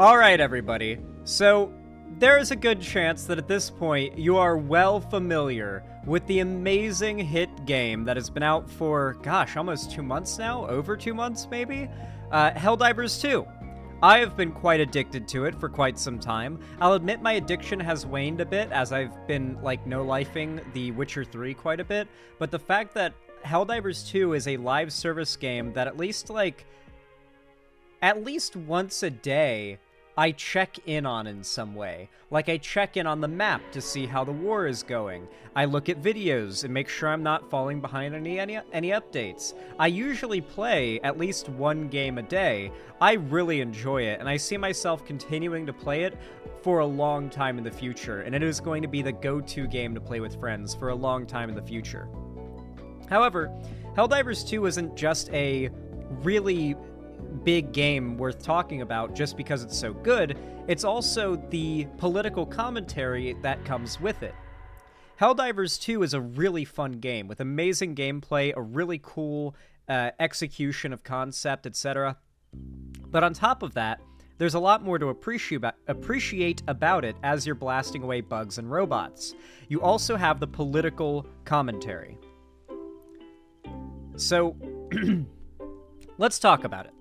Alright, everybody. So, there is a good chance that at this point you are well familiar with the amazing hit game that has been out for, gosh, almost 2 months now? Over 2 months, maybe? Helldivers 2. I have been quite addicted to it for quite some time. I'll admit my addiction has waned a bit as I've been, no-lifing The Witcher 3 quite a bit, but the fact that Helldivers 2 is a live service game that at least once a day, I check in on in some way. Like, I check in on the map to see how the war is going. I look at videos and make sure I'm not falling behind any updates. I usually play at least one game a day. I really enjoy it, and I see myself continuing to play it for a long time in the future, and it is going to be the go-to game to play with friends for a long time in the future. However, Helldivers 2 isn't just a really big game worth talking about just because it's so good, it's also the political commentary that comes with it. Helldivers 2 is a really fun game with amazing gameplay, a really cool execution of concept, etc. But on top of that, there's a lot more to appreciate about it as you're blasting away bugs and robots. You also have the political commentary. So, let's talk about it.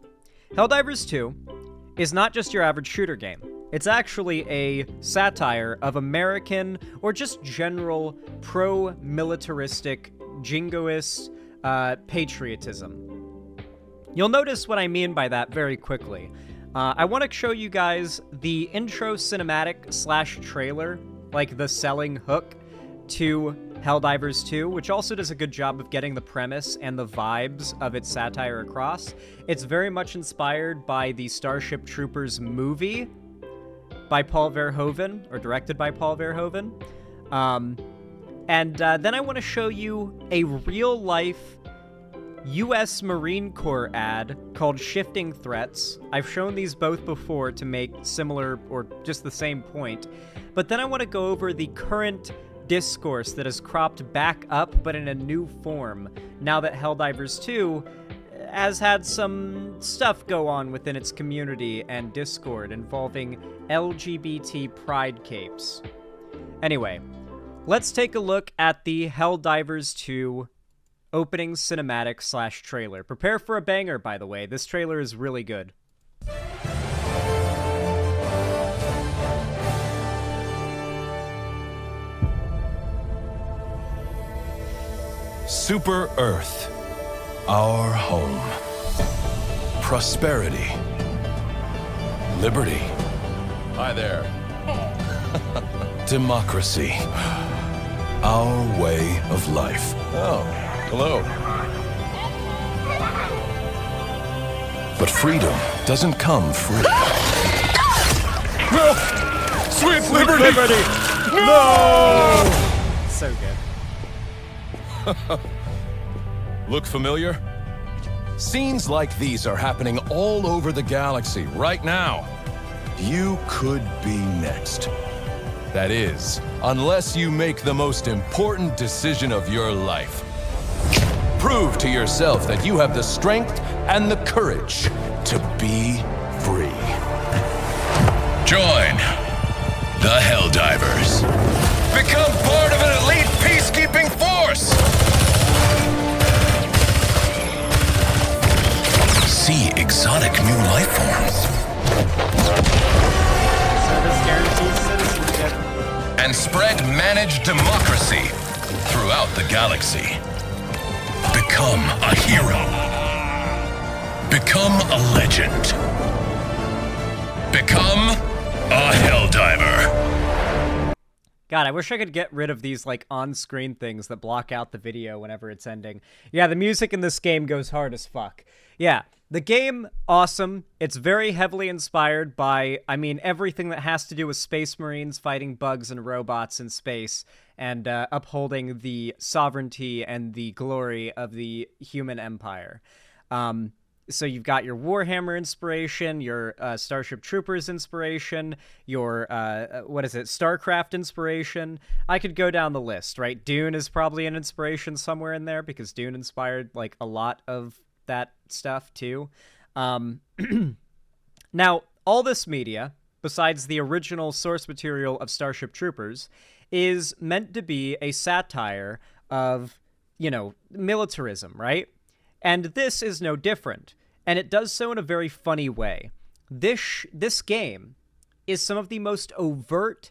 Helldivers 2 is not just your average shooter game. It's actually a satire of American, or just general, pro-militaristic, jingoist patriotism. You'll notice what I mean by that very quickly. I want to show you guys the intro cinematic / trailer, like the selling hook to Helldivers 2, which also does a good job of getting the premise and the vibes of its satire across. It's very much inspired by the Starship Troopers movie by Paul Verhoeven, or directed by Paul Verhoeven. Then I want to show you a real-life U.S. Marine Corps ad called Shifting Threats. I've shown these both before to make similar or just the same point. But then I want to go over the current discourse that has cropped back up, but in a new form, now that Helldivers 2 has had some stuff go on within its community and Discord involving LGBT pride capes. Anyway, let's take a look at the Helldivers 2 opening cinematic / trailer. Prepare for a banger, by the way. This trailer is really good. Super Earth, our home. Prosperity. Liberty. Hi there. Democracy. Our way of life. Oh, hello. But freedom doesn't come free. No! Sweet liberty! No! So good. Look familiar? Scenes like these are happening all over the galaxy right now. You could be next. That is, unless you make the most important decision of your life. Prove to yourself that you have the strength and the courage to be free. Join the Helldivers. Become part of an elite peacekeeping force. See exotic new life forms. Service guarantees citizenship. And spread managed democracy throughout the galaxy. Become a hero. Become a legend. Become a Helldiver. God, I wish I could get rid of these, on-screen things that block out the video whenever it's ending. Yeah, the music in this game goes hard as fuck. Yeah, the game, awesome. It's very heavily inspired by, everything that has to do with Space Marines fighting bugs and robots in space and upholding the sovereignty and the glory of the human empire. So you've got your Warhammer inspiration, your Starship Troopers inspiration, your, StarCraft inspiration. I could go down the list, right? Dune is probably an inspiration somewhere in there because Dune inspired, a lot of that stuff, too. Now, all this media, besides the original source material of Starship Troopers, is meant to be a satire of, militarism, right? And this is no different. And it does so in a very funny way. This game is some of the most overt,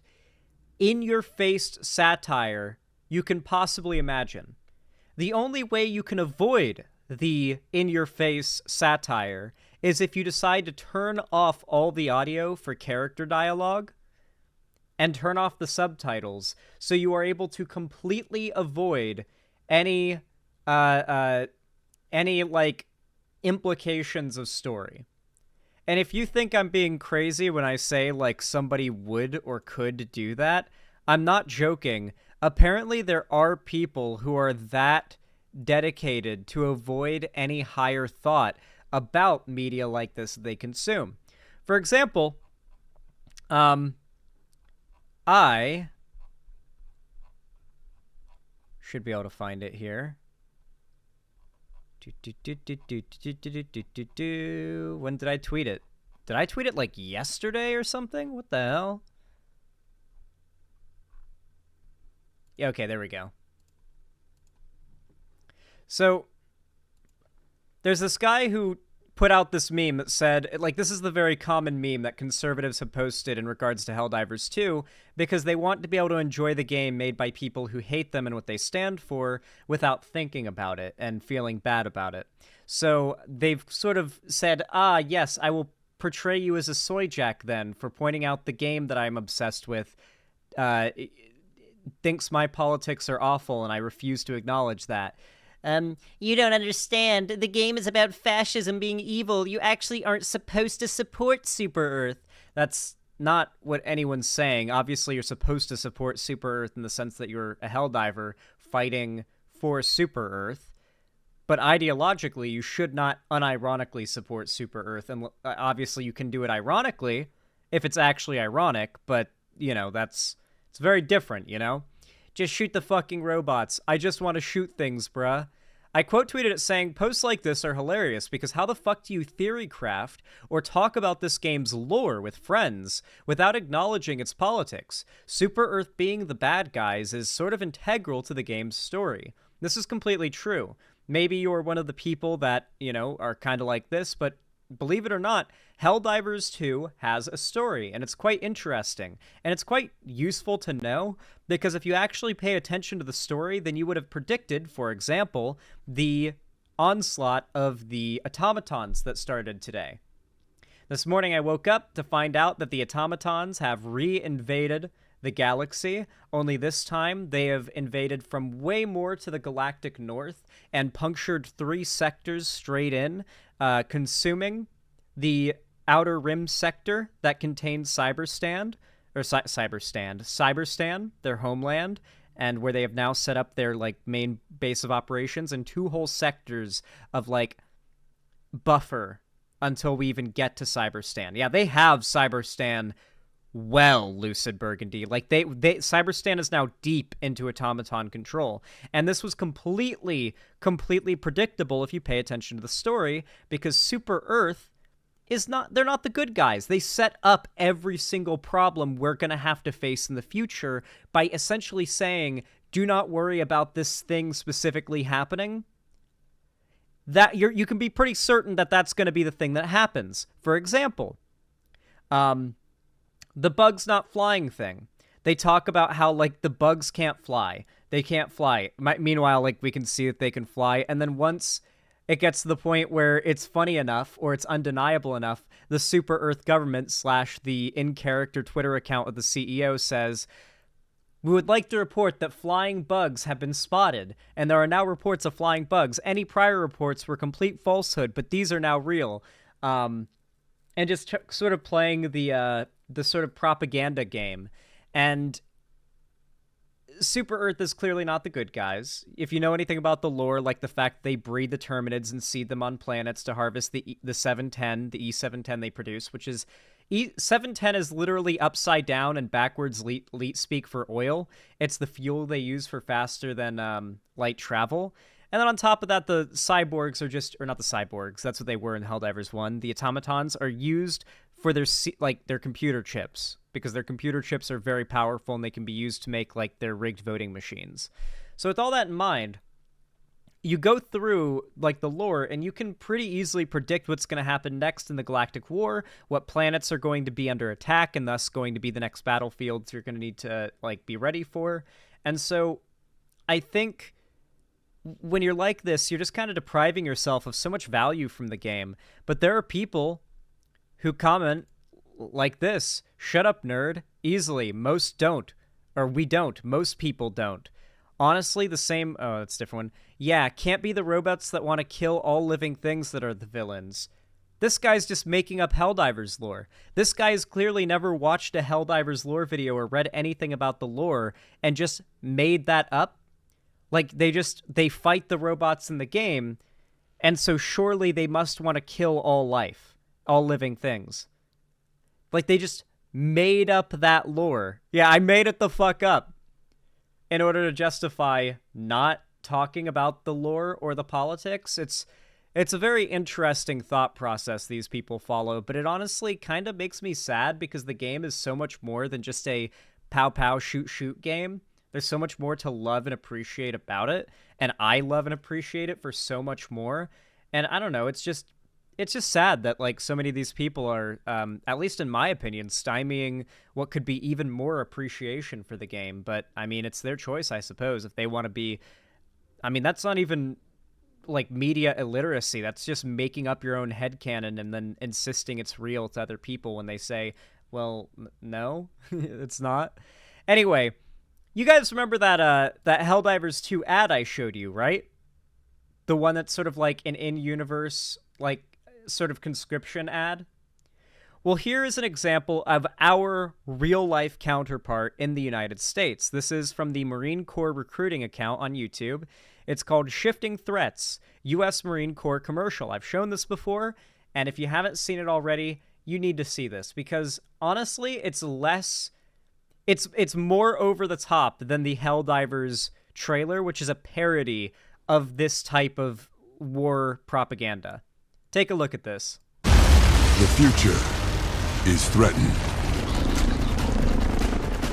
in-your-face satire you can possibly imagine. The only way you can avoid the in-your-face satire is if you decide to turn off all the audio for character dialogue and turn off the subtitles, so you are able to completely avoid any implications of story. And if you think I'm being crazy when I say, somebody would or could do that, I'm not joking. Apparently, there are people who are that dedicated to avoid any higher thought about media like this they consume. For example, I should be able to find it here. When did I tweet it? Did I tweet it yesterday or something? What the hell? Yeah, okay, there we go. So, there's this guy who put out this meme that said, this is the very common meme that conservatives have posted in regards to Helldivers 2, because they want to be able to enjoy the game made by people who hate them and what they stand for without thinking about it and feeling bad about it. So they've sort of said, yes, I will portray you as a soy jack then for pointing out the game that I'm obsessed with thinks my politics are awful and I refuse to acknowledge that. You don't understand. The game is about fascism being evil. You actually aren't supposed to support Super Earth. That's not what anyone's saying. Obviously, you're supposed to support Super Earth in the sense that you're a Helldiver fighting for Super Earth. But ideologically, you should not unironically support Super Earth. And obviously, you can do it ironically if it's actually ironic. But, it's very different, Just shoot the fucking robots. I just want to shoot things, bruh. I quote tweeted it saying, posts like this are hilarious because how the fuck do you theory craft or talk about this game's lore with friends without acknowledging its politics? Super Earth being the bad guys is sort of integral to the game's story. This is completely true. Maybe you're one of the people that, are kind of like this, but believe it or not, Helldivers 2 has a story, and it's quite interesting. And it's quite useful to know, because if you actually pay attention to the story, then you would have predicted, for example, the onslaught of the automatons that started today. This morning I woke up to find out that the automatons have re-invaded the galaxy, only this time they have invaded from way more to the galactic north and punctured 3 sectors straight in, consuming the outer rim sector that contains Cyberstan, their homeland, and where they have now set up their main base of operations, and 2 whole sectors of buffer until we even get to Cyberstan. Yeah, they have Cyberstan well, Lucid Burgundy. Cyberstan is now deep into automaton control. And this was completely predictable if you pay attention to the story, because Super Earth they're not the good guys. They set up every single problem we're going to have to face in the future by essentially saying, do not worry about this thing specifically happening. That you can be pretty certain that that's going to be the thing that happens. For example, the bugs not flying thing. They talk about how, the bugs can't fly. They can't fly. Meanwhile, we can see that they can fly. And then once it gets to the point where it's funny enough or it's undeniable enough, the Super Earth government / the in-character Twitter account of the CEO says, we would like to report that flying bugs have been spotted, and there are now reports of flying bugs. Any prior reports were complete falsehood, but these are now real. And just sort of playing the sort of propaganda game. And Super Earth is clearly not the good guys. If you know anything about the lore, the fact they breed the Terminids and seed them on planets to harvest the 710, the E710 they produce, which is... E710 is literally upside down and backwards leet speak for oil. It's the fuel they use for faster than light travel. And then on top of that, the cyborgs are just... Or not the cyborgs, that's what they were in Helldivers 1. The automatons are used for their computer chips, because their computer chips are very powerful and they can be used to make like their rigged voting machines. So with all that in mind, you go through like the lore and you can pretty easily predict what's going to happen next in the Galactic War, what planets are going to be under attack and thus going to be the next battlefields you're going to need to like be ready for. And so I think when you're like this, you're just kind of depriving yourself of so much value from the game. But there are people who comment like this: shut up, nerd. Easily. Most don't. Or we don't. Most people don't. Honestly, the same... Oh, that's a different one. Yeah, can't be the robots that want to kill all living things that are the villains. This guy's just making up Helldivers lore. This guy has clearly never watched a Helldivers lore video or read anything about the lore and just made that up. Like, they fight the robots in the game, and so surely they must want to kill all life, all living things. Like, they just made up that lore. Yeah, I made it the fuck up in order to justify not talking about the lore or the politics. It's a very interesting thought process these people follow, but it honestly kind of makes me sad because the game is so much more than just a pow-pow shoot-shoot game. There's so much more to love and appreciate about it, and I love and appreciate it for so much more. And I don't know, it's just sad that like so many of these people are, at least in my opinion, stymieing what could be even more appreciation for the game. But I mean, it's their choice, I suppose, if they want to be. I mean, that's not even like media illiteracy. That's just making up your own headcanon and then insisting it's real to other people when they say, well, no, it's not. Anyway, you guys remember that Helldivers 2 ad I showed you, right? The one that's sort of like an in-universe, like, sort of conscription ad? Well, here is an example of our real-life counterpart in the United States. This is from the Marine Corps recruiting account on YouTube. It's called Shifting Threats, U.S. Marine Corps commercial. I've shown this before, and if you haven't seen it already, you need to see this, because honestly, it's more over the top than the Helldivers trailer, which is a parody of this type of war propaganda. Take a look at this. The future is threatened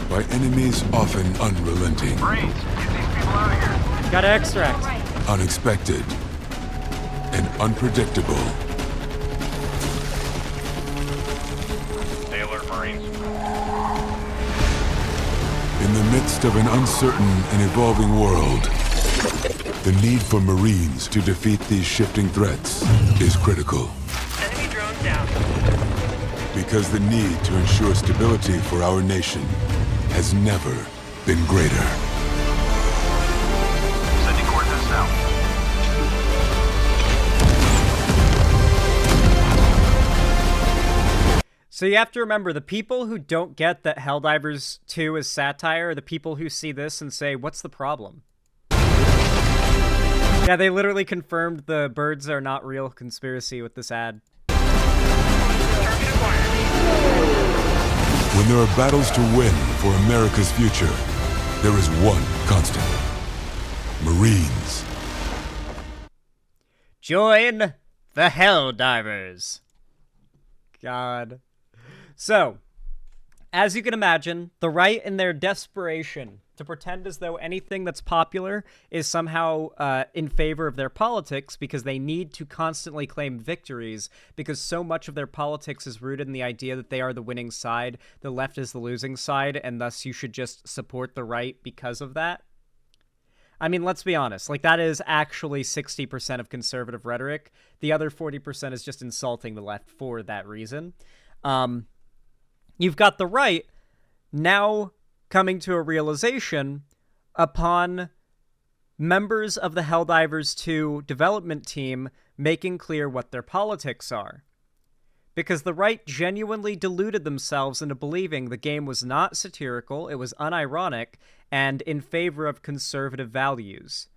by enemies often unrelenting, Marines, get these people out of here. Gotta extract. unexpected, and unpredictable. Stay alert, Marines. In the midst of an uncertain and evolving world, the need for Marines to defeat these shifting threats is critical. Enemy drone down. Because the need to ensure stability for our nation has never been greater. Sending coordinates now. So you have to remember, the people who don't get that Helldivers 2 is satire are the people who see this and say, what's the problem? Yeah, they literally confirmed the birds are not real conspiracy with this ad. Target acquired. When there are battles to win for America's future, there is one constant: Marines. Join the Helldivers. God. So, as you can imagine, the right, in their desperation to pretend as though anything that's popular is somehow in favor of their politics, because they need to constantly claim victories, because so much of their politics is rooted in the idea that they are the winning side, the left is the losing side, and thus you should just support the right because of that. I mean, let's be honest, like, that is actually 60% of conservative rhetoric. The other 40% is just insulting the left for that reason. You've got the right now coming to a realization upon members of the Helldivers 2 development team making clear what their politics are. Because the right genuinely deluded themselves into believing the game was not satirical, it was unironic, and in favor of conservative values.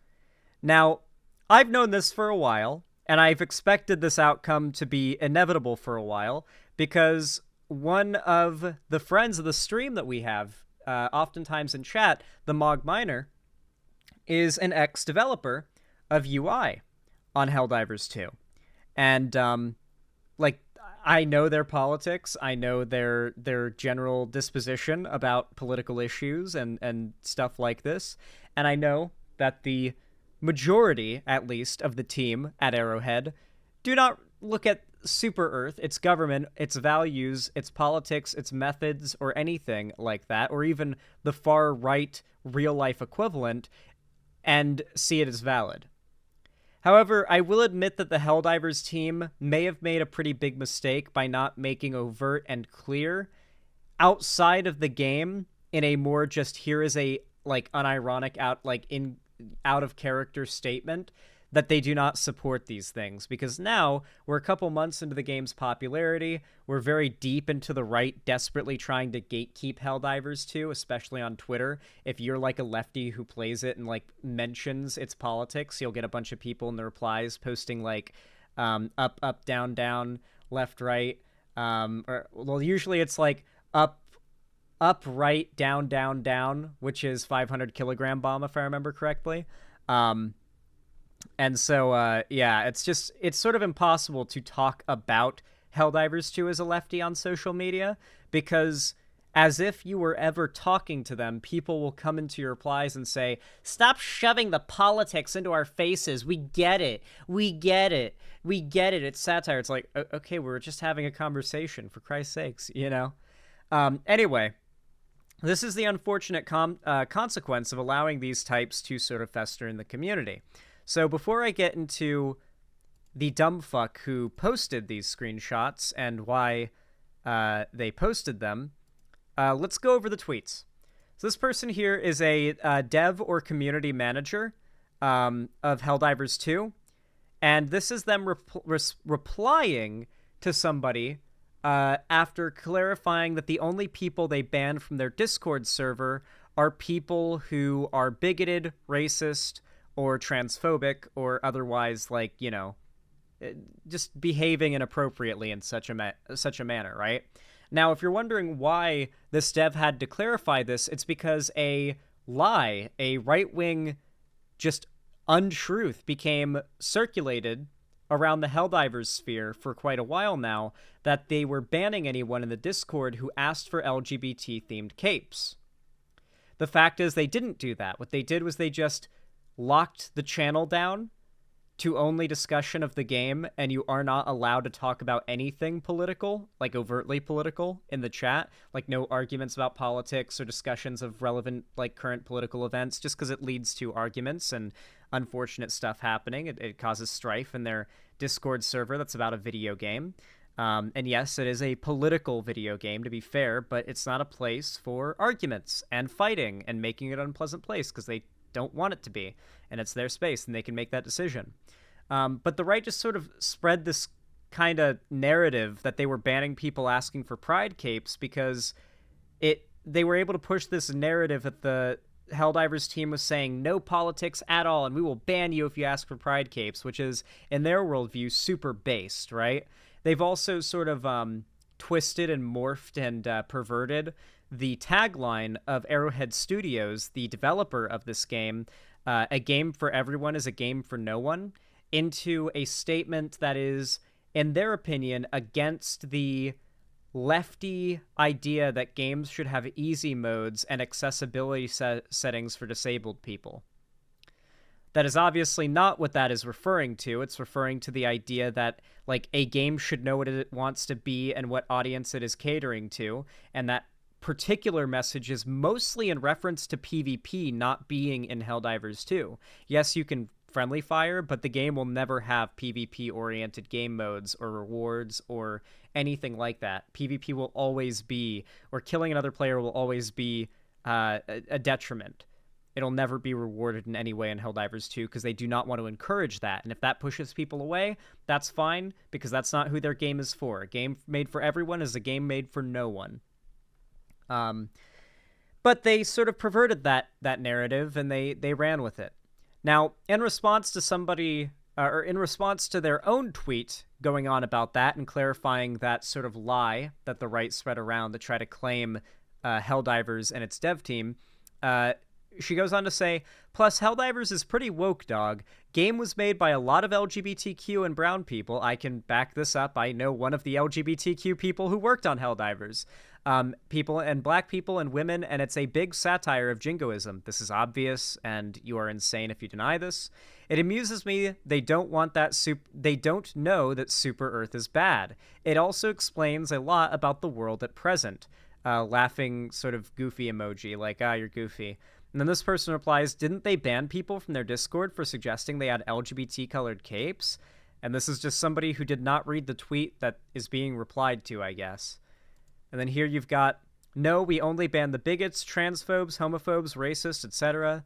Now, I've known this for a while, and I've expected this outcome to be inevitable for a while, because one of the friends of the stream that we have, oftentimes in chat, the Mog Miner, is an ex-developer of UI on Helldivers 2. And, like, I know their politics. I know their general disposition about political issues and stuff like this. And I know that the majority, at least, of the team at Arrowhead do not look at Super Earth, its government, its values, its politics, its methods, or anything like that, or even the far right real life equivalent, and see it as valid. However, I will admit that the Helldivers team may have made a pretty big mistake by not making overt and clear outside of the game in a more just here is a like unironic out of character statement that they do not support these things, because now we're a couple months into the game's popularity. We're very deep into the right desperately trying to gatekeep Helldivers 2, especially on Twitter. If you're like a lefty who plays it and like mentions its politics, you'll get a bunch of people in the replies posting like up, up, down, down, left, right. Well, usually it's like up, right, down, down, down, which is 500 kilogram bomb, if I remember correctly. And so, yeah, it's sort of impossible to talk about Helldivers 2 as a lefty on social media, because as if you were ever talking to them, people will come into your replies and say, stop shoving the politics into our faces. We get it. We get it. We get it. It's satire. It's like, okay, we're just having a conversation, for Christ's sakes, you know? Anyway, this is the unfortunate consequence of allowing these types to sort of fester in the community. So before I get into the dumb fuck who posted these screenshots and why they posted them, let's go over the tweets. So this person here is a dev or community manager of Helldivers 2, and this is them replying to somebody after clarifying that the only people they banned from their Discord server are people who are bigoted, racist, or transphobic, or otherwise, like, you know, just behaving inappropriately in such a manner, right? Now, if you're wondering why this dev had to clarify this, it's because a lie, a right-wing just untruth became circulated around the Helldivers sphere for quite a while now, that they were banning anyone in the Discord who asked for LGBT-themed capes. The fact is they didn't do that. What they did was they just locked the channel down to only discussion of the game, and you are not allowed to talk about anything political, like overtly political, in the chat. Like no arguments about politics or discussions of relevant, like, current political events, just because it leads to arguments and unfortunate stuff happening. It causes strife in their Discord server that's about a video game. And yes, it is a political video game, to be fair, but it's not a place for arguments and fighting and making it an unpleasant place, because they don't want it to be, and it's their space and they can make that decision. But the right just sort of spread this kind of narrative that they were banning people asking for pride capes because they were able to push this narrative that the Helldivers team was saying no politics at all, and we will ban you if you ask for pride capes, which is, in their worldview, super based, right? They've also sort of twisted and morphed and perverted the tagline of Arrowhead Studios, the developer of this game, a game for everyone is a game for no one, into a statement that is, in their opinion, against the lefty idea that games should have easy modes and accessibility settings for disabled people. That is obviously not what that is referring to. It's referring to the idea that, like, a game should know what it wants to be and what audience it is catering to, and that particular message is mostly in reference to PvP not being in Helldivers 2. Yes, you can friendly fire, but the game will never have PvP-oriented game modes or rewards or anything like that. PvP will always be, or killing another player will always be a detriment. It'll never be rewarded in any way in Helldivers 2 because they do not want to encourage that. And if that pushes people away, that's fine, because that's not who their game is for. A game made for everyone is a game made for no one. But they sort of perverted that narrative, and they ran with it. Now, in response to their own tweet going on about that and clarifying that sort of lie that the right spread around to try to claim Helldivers and its dev team, she goes on to say, plus Helldivers is pretty woke, dog. Game was made by a lot of LGBTQ and brown people. I can back this up. I know one of the LGBTQ people who worked on Helldivers. People and black people and women, and it's a big satire of jingoism. This is obvious, and you are insane if you deny this. It amuses me they don't want that they don't know that Super Earth is bad. It also explains a lot about the world at present. Laughing sort of goofy emoji, like, you're goofy. And then this person replies, didn't they ban people from their Discord for suggesting they had LGBT-colored capes? And this is just somebody who did not read the tweet that is being replied to, I guess. And then here you've got, no, we only ban the bigots, transphobes, homophobes, racists, etc.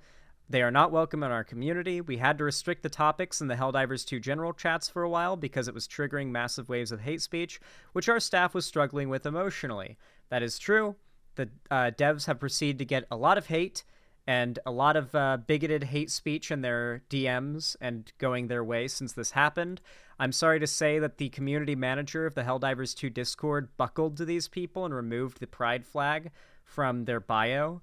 They are not welcome in our community. We had to restrict the topics in the Helldivers 2 general chats for a while because it was triggering massive waves of hate speech, which our staff was struggling with emotionally. That is true. The devs have proceeded to get a lot of hate and a lot of bigoted hate speech in their DMs and going their way since this happened. I'm sorry to say that the community manager of the Helldivers 2 Discord buckled to these people and removed the pride flag from their bio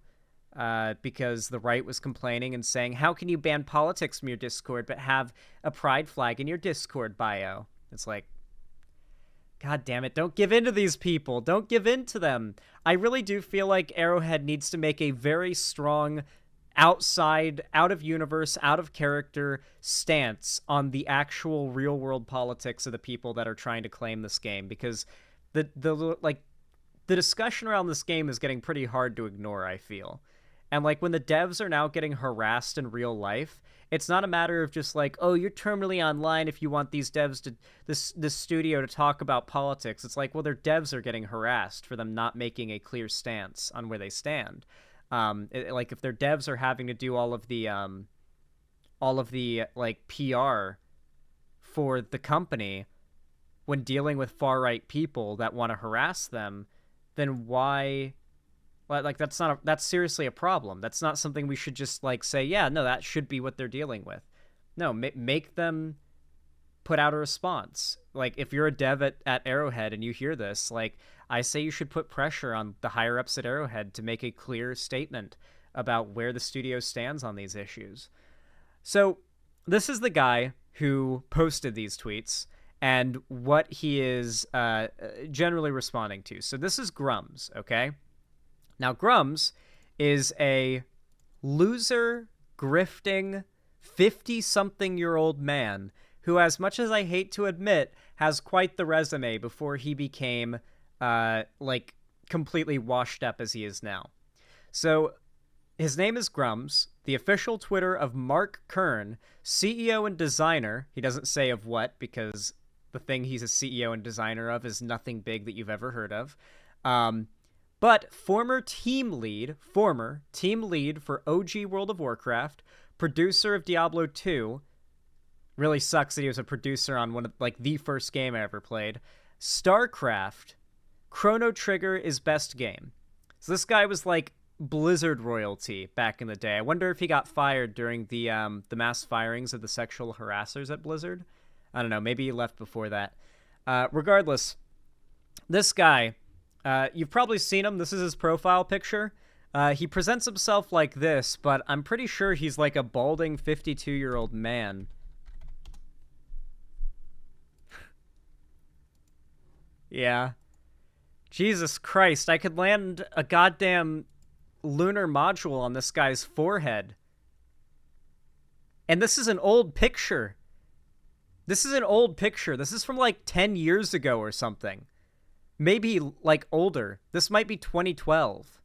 because the right was complaining and saying, how can you ban politics from your Discord but have a pride flag in your Discord bio? It's like, God damn it, don't give in to these people. Don't give in to them. I really do feel like Arrowhead needs to make a very strong outside, out-of-universe, out-of-character stance on the actual real-world politics of the people that are trying to claim this game, because the discussion around this game is getting pretty hard to ignore, I feel. And, like, when the devs are now getting harassed in real life, it's not a matter of just like, oh, you're terminally online if you want these devs to, this studio to talk about politics. It's like, well, their devs are getting harassed for them not making a clear stance on where they stand. Like, if their devs are having to do all of the like, PR for the company when dealing with far-right people that want to harass them, then why... Like, that's seriously a problem. That's not something we should just, like, say, yeah, no, that should be what they're dealing with. No, make them put out a response. Like, if you're a dev at Arrowhead and you hear this, like, I say you should put pressure on the higher-ups at Arrowhead to make a clear statement about where the studio stands on these issues. So, this is the guy who posted these tweets and what he is generally responding to. So, this is Grums, okay? Now, Grums is a loser, grifting, 50-something-year-old man who, as much as I hate to admit, has quite the resume before he became, like, completely washed up as he is now. So, his name is Grums, the official Twitter of Mark Kern, CEO and designer. He doesn't say of what, because the thing he's a CEO and designer of is nothing big that you've ever heard of. But former team lead for OG World of Warcraft, producer of Diablo 2, really sucks that he was a producer on one of, like, the first game I ever played, StarCraft, Chrono Trigger is best game. So this guy was, like, Blizzard royalty back in the day. I wonder if he got fired during the mass firings of the sexual harassers at Blizzard. I don't know, maybe he left before that. Regardless, this guy... you've probably seen him. This is his profile picture. He presents himself like this, but I'm pretty sure he's like a balding 52-year-old man. Yeah. Jesus Christ, I could land a goddamn lunar module on this guy's forehead. And this is an old picture. This is from like 10 years ago or something. Maybe, like, older. This might be 2012.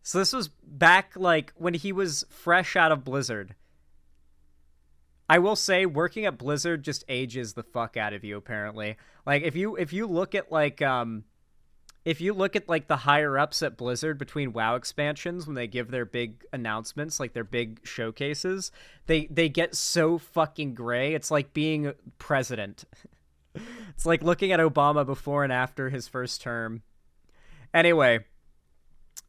So this was back, like, when he was fresh out of Blizzard. I will say, working at Blizzard just ages the fuck out of you, apparently. Like, if you look at, like, the higher-ups at Blizzard between WoW expansions, when they give their big announcements, like, their big showcases, they get so fucking gray. It's like being president. It's like looking at Obama before and after his first term. Anyway,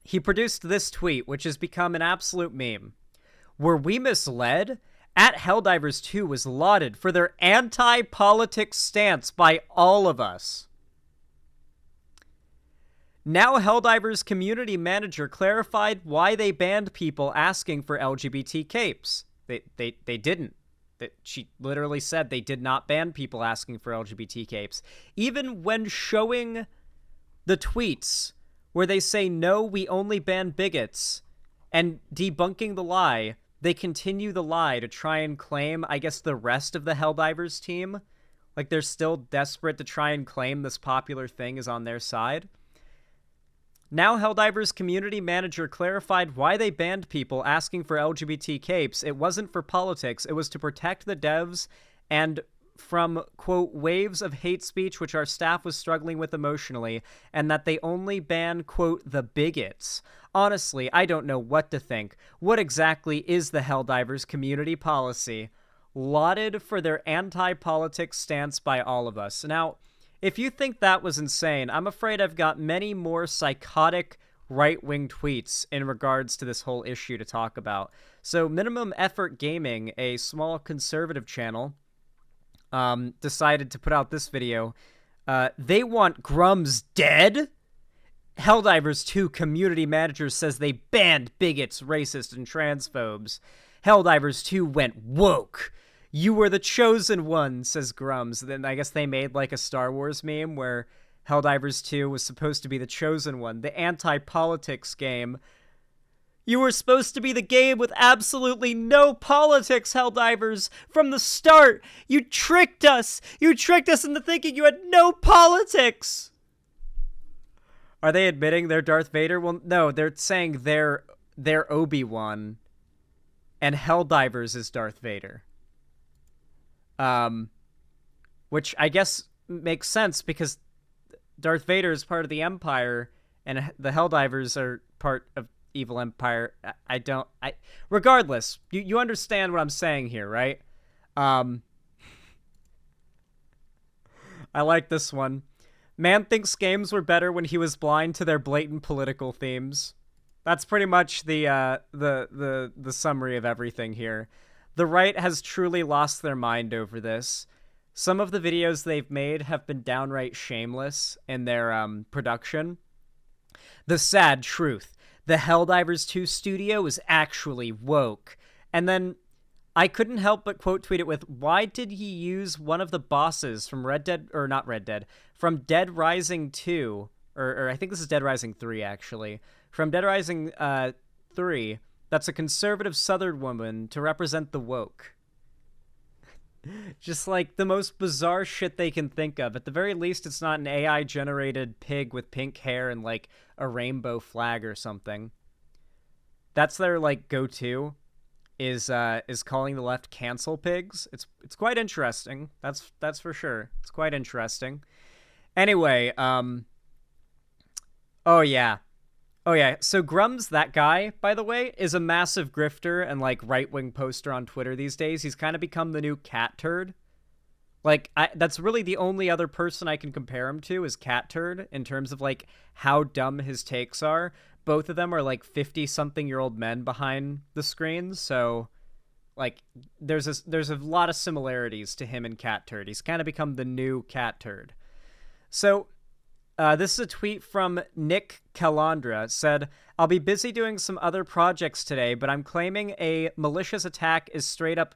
he produced this tweet, which has become an absolute meme. Were we misled? At Helldivers 2 was lauded for their anti-politics stance by all of us. Now Helldivers community manager clarified why they banned people asking for LGBT capes. They didn't. She literally said they did not ban people asking for LGBT capes. Even when showing the tweets where they say, no, we only ban bigots, and debunking the lie, they continue the lie to try and claim, I guess, the rest of the Helldivers team. Like, they're still desperate to try and claim this popular thing is on their side. Now Helldivers community manager clarified why they banned people asking for LGBT capes. It wasn't for politics. It was to protect the devs and from, quote, waves of hate speech which our staff was struggling with emotionally, and that they only ban, quote, the bigots. Honestly, I don't know what to think. What exactly is the Helldivers community policy? Lauded for their anti-politics stance by all of us. Now, if you think that was insane, I'm afraid I've got many more psychotic right-wing tweets in regards to this whole issue to talk about. So Minimum Effort Gaming, a small conservative channel, decided to put out this video. They want Grums dead? Helldivers 2 community manager says they banned bigots, racists, and transphobes. Helldivers 2 went woke. You were the chosen one, says Grums. Then I guess they made like a Star Wars meme where Helldivers 2 was supposed to be the chosen one, the anti-politics game. You were supposed to be the game with absolutely no politics, Helldivers, from the start. You tricked us. You tricked us into thinking you had no politics. Are they admitting they're Darth Vader? Well, no, they're saying they're Obi-Wan and Helldivers is Darth Vader. Which I guess makes sense because Darth Vader is part of the Empire and the Helldivers are part of Evil Empire. Regardless, you understand what I'm saying here, right? I like this one. Man thinks games were better when he was blind to their blatant political themes. That's pretty much the summary of everything here. The right has truly lost their mind over this. Some of the videos they've made have been downright shameless in their production. The sad truth. The Helldivers 2 studio is actually woke. And then I couldn't help but quote tweet it with, why did he use one of the bosses from from Dead Rising 2, or I think this is Dead Rising 3 actually, from Dead Rising 3, that's a conservative Southern woman to represent the woke. Just like the most bizarre shit they can think of. At the very least, it's not an AI-generated pig with pink hair and like a rainbow flag or something. That's their like go-to, is calling the left cancel pigs. It's quite interesting. That's for sure. It's quite interesting. Anyway, oh yeah. So Grums, that guy, by the way, is a massive grifter and like right-wing poster on Twitter these days. He's kind of become the new Cat Turd. Like, that's really the only other person I can compare him to is Cat Turd in terms of like how dumb his takes are. Both of them are like 50-something-year-old men behind the screens, so like there's a lot of similarities to him and Cat Turd. He's kind of become the new Cat Turd. So this is a tweet from Nick Calandra. It said, I'll be busy doing some other projects today, but claiming a malicious attack is straight up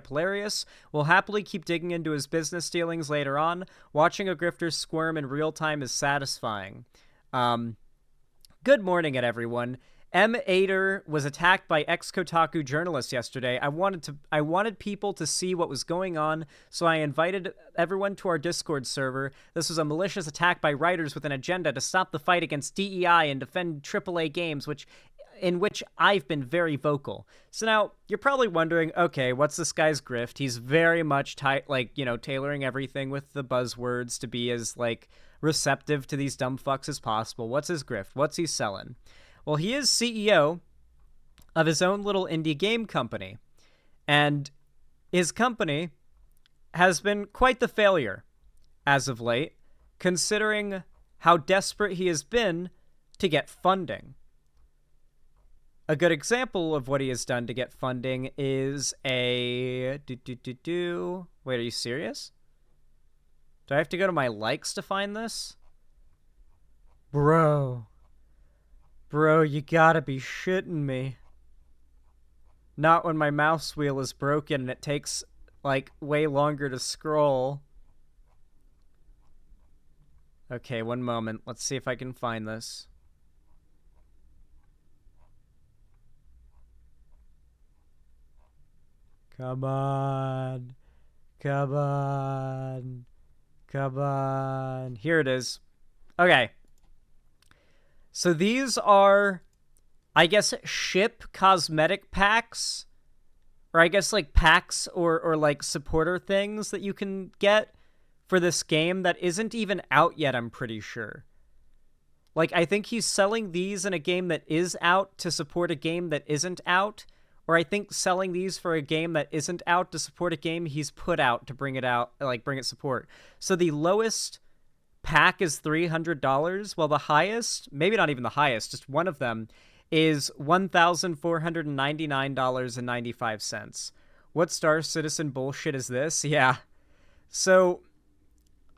hilarious. We'll happily keep digging into his business dealings later on. Watching a grifter squirm in real time is satisfying. Good morning, everyone. M. Ader was attacked by ex-Kotaku journalists yesterday. I wanted people to see what was going on, so I invited everyone to our Discord server. This was a malicious attack by writers with an agenda to stop the fight against DEI and defend AAA games, in which I've been very vocal. So now, you're probably wondering, okay, what's this guy's grift? He's very much tailoring everything with the buzzwords to be as, like, receptive to these dumb fucks as possible. What's his grift? What's he selling? Well, he is CEO of his own little indie game company, and his company has been quite the failure as of late, considering how desperate he has been to get funding. A good example of what he has done to get funding is a... Wait, are you serious? Do I have to go to my likes to find this? Bro. Bro, you gotta be shitting me. Not when my mouse wheel is broken and it takes, like, way longer to scroll. Okay, one moment. Let's see if I can find this. Come on. Come on. Come on. Here it is. Okay. So these are, I guess, ship cosmetic packs. Or I guess, like, packs or like, supporter things that you can get for this game that isn't even out yet, I'm pretty sure. Like, I think he's selling these in a game that is out to support a game that isn't out. Or I think selling these for a game that isn't out to support a game he's put out to bring it out, like, bring it support. So the lowest pack is $300, while the highest, maybe not even the highest, just one of them, is $1,499.95. What Star Citizen bullshit is this? Yeah. So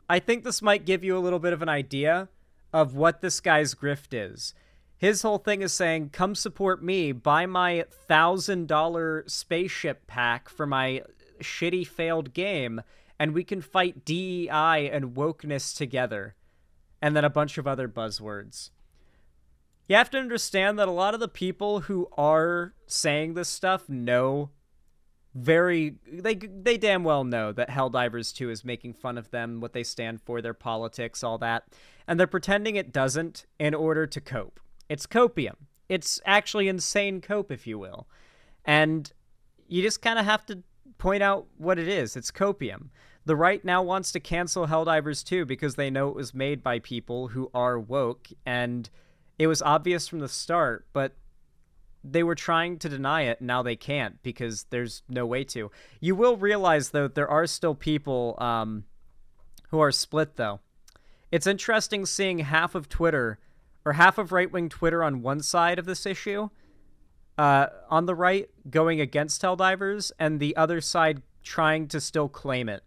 I think this might give you a little bit of an idea of what this guy's grift is. His whole thing is saying, come support me, buy my $1,000 spaceship pack for my shitty failed game, and we can fight DEI and wokeness together. And then a bunch of other buzzwords. You have to understand that a lot of the people who are saying this stuff know they damn well know that Helldivers 2 is making fun of them, what they stand for, their politics, all that. And they're pretending it doesn't in order to cope. It's copium. It's actually insane cope, if you will. And you just kind of have to point out what it is. It's copium. The right now wants to cancel Helldivers 2 because they know it was made by people who are woke, and it was obvious from the start, but they were trying to deny it, and now they can't because there's no way to. You will realize, though, there are still people who are split, though. It's interesting seeing half of Twitter, or half of right-wing Twitter on one side of this issue, on the right, going against Helldivers, and the other side trying to still claim it.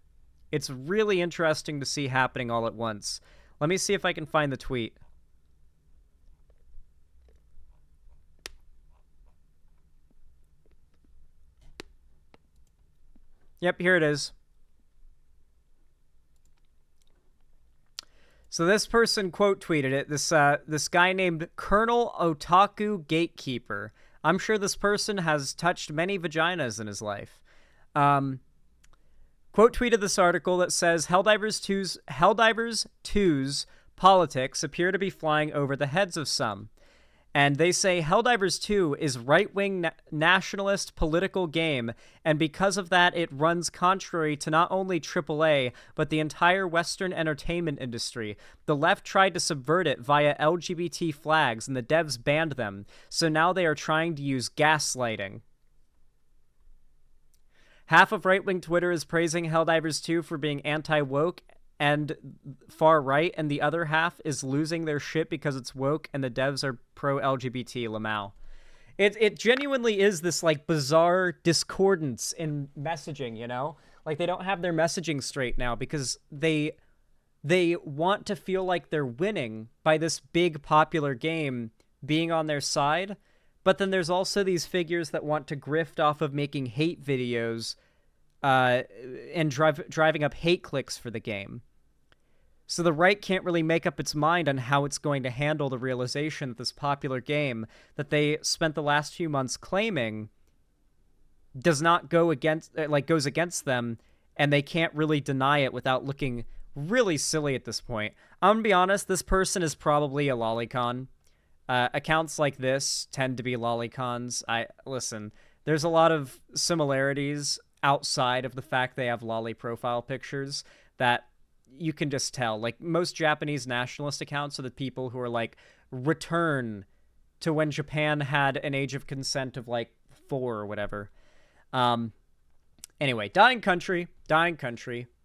It's really interesting to see happening all at once. Let me see if I can find the tweet. Yep, here it is. So this person quote tweeted it. This guy named Colonel Otaku Gatekeeper. I'm sure this person has touched many vaginas in his life. Quote tweeted this article that says Helldivers 2's politics appear to be flying over the heads of some. And they say Helldivers 2 is right-wing nationalist political game, and because of that, it runs contrary to not only AAA, but the entire Western entertainment industry. The left tried to subvert it via LGBT flags, and the devs banned them, so now they are trying to use gaslighting. Half of right-wing Twitter is praising Helldivers 2 for being anti-woke and far-right, and the other half is losing their shit because it's woke and the devs are pro-LGBT, Lamau. It genuinely is this, like, bizarre discordance in messaging, you know? Like, they don't have their messaging straight now because they want to feel like they're winning by this big popular game being on their side, but then there's also these figures that want to grift off of making hate videos and driving up hate clicks for the game. So the right can't really make up its mind on how it's going to handle the realization that this popular game that they spent the last few months claiming does not go against, goes against them, and they can't really deny it without looking really silly at this point. I'm gonna be honest, this person is probably a lolicon. Accounts like this tend to be lolicons. Listen, there's a lot of similarities outside of the fact they have lolly profile pictures that you can just tell. Like, most Japanese nationalist accounts are the people who are like, return to when Japan had an age of consent of like 4 or whatever. Anyway, dying country,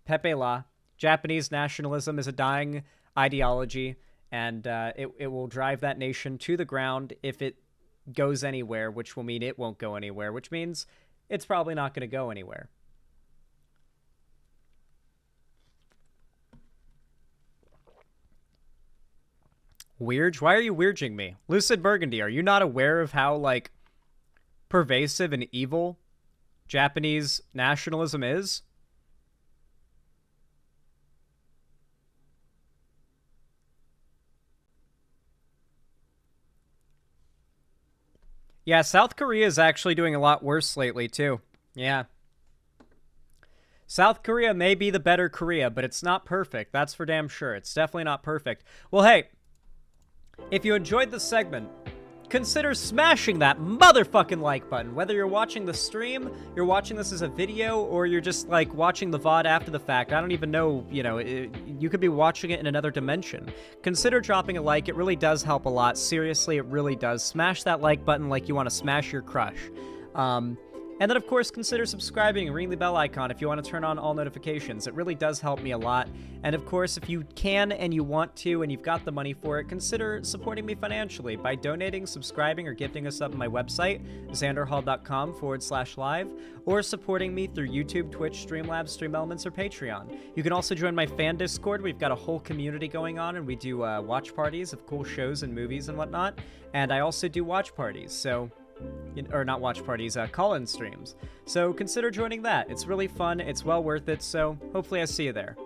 Pepe La. Japanese nationalism is a dying ideology, and it will drive that nation to the ground if it goes anywhere, which will mean it won't go anywhere, which means it's probably not going to go anywhere. Weird? Why are you weirding me? Lucid Burgundy, are you not aware of how, like, pervasive and evil Japanese nationalism is? Yeah, South Korea is actually doing a lot worse lately, too. Yeah. South Korea may be the better Korea, but it's not perfect. That's for damn sure. It's definitely not perfect. Well, hey, if you enjoyed this segment, consider smashing that motherfucking like button. Whether you're watching the stream, you're watching this as a video, or you're just, like, watching the VOD after the fact. I don't even know, you know, you could be watching it in another dimension. Consider dropping a like. It really does help a lot. Seriously, it really does. Smash that like button like you want to smash your crush. And then, of course, consider subscribing and ringing the bell icon if you want to turn on all notifications. It really does help me a lot. And, of course, if you can and you want to and you've got the money for it, consider supporting me financially by donating, subscribing, or gifting a sub on my website, xanderhall.com/live, or supporting me through YouTube, Twitch, Streamlabs, Stream Elements, or Patreon. You can also join my fan Discord. We've got a whole community going on, and we do watch parties of cool shows and movies and whatnot. And I also do watch parties, so... or not watch parties, call-in streams. So consider joining that. It's really fun, it's well worth it, so hopefully I see you there.